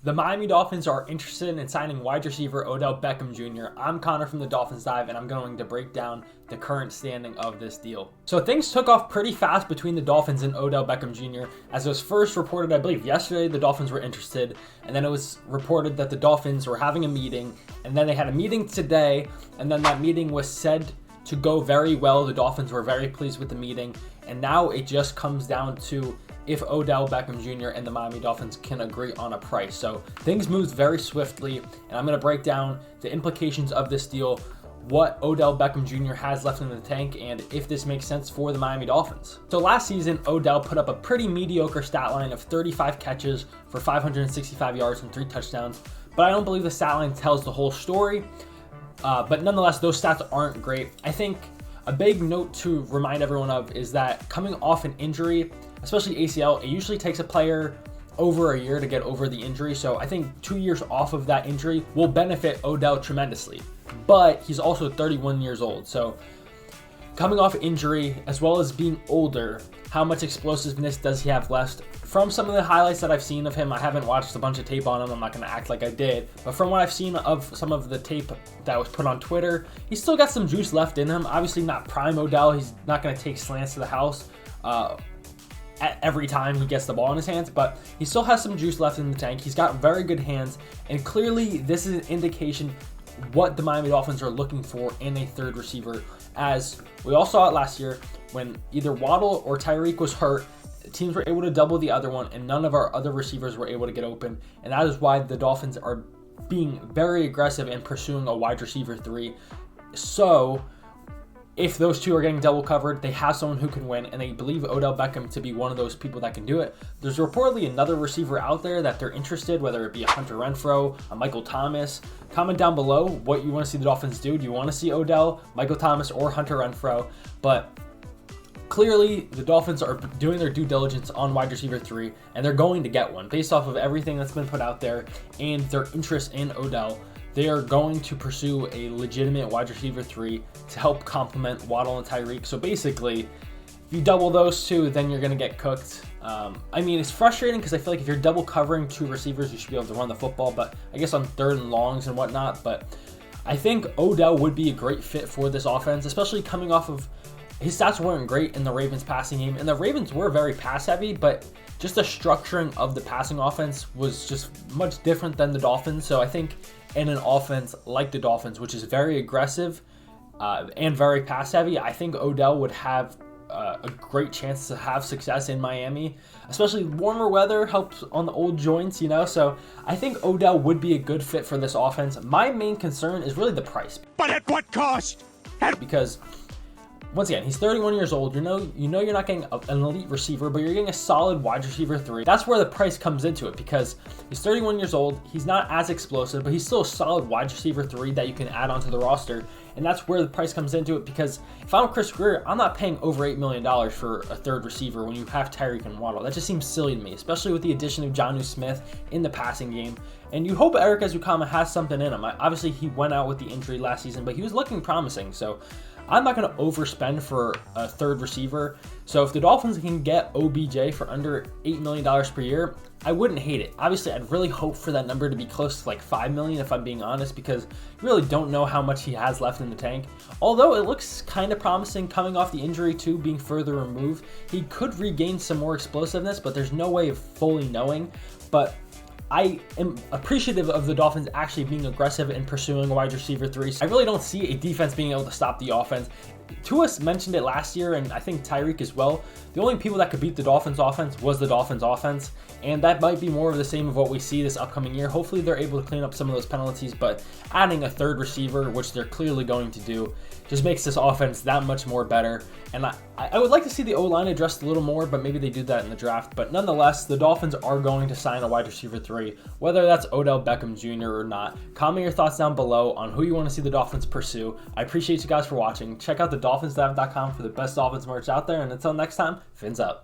The Miami Dolphins are interested in signing wide receiver Odell Beckham Jr. I'm Connor from the Dolphins Dive, and I'm going to break down the current standing of this deal. So things took off pretty fast between the Dolphins and Odell Beckham Jr. As it was first reported, I believe yesterday, the Dolphins were interested, and then it was reported that the Dolphins were having a meeting, and then they had a meeting today, and then that meeting was said to go very well. The Dolphins were very pleased with the meeting, and now it just comes down to if Odell Beckham Jr. and the Miami Dolphins can agree on a price. So things moved very swiftly, and I'm going to break down the implications of this deal, what Odell Beckham Jr. has left in the tank, and if this makes sense for the Miami Dolphins. So last season, Odell put up a pretty mediocre stat line of 35 catches for 565 yards and 3 touchdowns, but I don't believe the stat line tells the whole story. But nonetheless, those stats aren't great. I think a big note to remind everyone of is that coming off an injury, especially ACL, it usually takes a player over a year to get over the injury. So I think 2 years off of that injury will benefit Odell tremendously. But he's also 31 years old. So coming off injury, as well as being older, how much explosiveness does he have left? From some of the highlights that I've seen of him, I haven't watched a bunch of tape on him, I'm not going to act like I did, but from what I've seen of some of the tape that was put on Twitter, he's still got some juice left in him. Obviously not prime Odell, he's not going to take slants to the house every time he gets the ball in his hands, but he still has some juice left in the tank. He's got very good hands, and clearly this is an indication what the Miami Dolphins are looking for in a third receiver, as we all saw it last year when either Waddle or Tyreek was hurt. Teams were able to double the other one, and none of our other receivers were able to get open, and that is why the Dolphins are being very aggressive in pursuing a wide receiver 3. So if those two are getting double covered, they have someone who can win, and they believe Odell Beckham to be one of those people that can do it. There's reportedly another receiver out there that they're interested, whether it be a Hunter Renfrow, a Michael Thomas. Comment down below what you want to see the Dolphins do. Do you want to see Odell, Michael Thomas, or Hunter Renfrow? But clearly, the Dolphins are doing their due diligence on wide receiver 3, and they're going to get one based off of everything that's been put out there and their interest in Odell. They are going to pursue a legitimate wide receiver 3 to help complement Waddle and Tyreek. So basically, if you double those two, then you're going to get cooked. I mean, it's frustrating because I feel like if you're double covering 2 receivers, you should be able to run the football, but I guess on third and longs and whatnot. But I think Odell would be a great fit for this offense, especially coming off of his stats weren't great in the Ravens passing game, and the Ravens were very pass heavy, but just the structuring of the passing offense was just much different than the Dolphins. So I think in an offense like the Dolphins, which is very aggressive and very pass heavy, I think Odell would have a great chance to have success in Miami, especially warmer weather helps on the old joints, you know. So I think Odell would be a good fit for this offense. My main concern is really the price. But at what cost? Because once again, he's 31 years old. You know you're not getting an elite receiver, but you're getting a solid wide receiver 3. That's where the price comes into it, because he's 31 years old. He's not as explosive, but he's still a solid wide receiver 3 that you can add onto the roster. And that's where the price comes into it, because if I'm Chris Greer, I'm not paying over $8 million for a third receiver when you have Tyreek and Waddle. That just seems silly to me, especially with the addition of Jonnu Smith in the passing game. And you hope Eric Ezukama has something in him. Obviously, he went out with the injury last season, but he was looking promising. So I'm not going to overspend for a third receiver. So if the Dolphins can get OBJ for under $8 million per year, I wouldn't hate it. Obviously, I'd really hope for that number to be close to like $5 million if I'm being honest, because you really don't know how much he has left in the tank. Although it looks kind of promising coming off the injury too, being further removed. He could regain some more explosiveness, but there's no way of fully knowing. But I am appreciative of the Dolphins actually being aggressive in pursuing a wide receiver 3. I really don't see a defense being able to stop the offense. Tuas mentioned it last year, and I think Tyreek as well. The only people that could beat the Dolphins offense was the Dolphins offense, and that might be more of the same of what we see this upcoming year. Hopefully they're able to clean up some of those penalties, but adding a third receiver, which they're clearly going to do, just makes this offense that much more better. And I would like to see the O-line addressed a little more, but maybe they do that in the draft. But nonetheless, the Dolphins are going to sign a wide receiver 3, whether that's Odell Beckham Jr. or not. Comment your thoughts down below on who you want to see the Dolphins pursue. I appreciate you guys for watching. Check out the DolphinsDive.com for the best Dolphins merch out there. And until next time, fins up.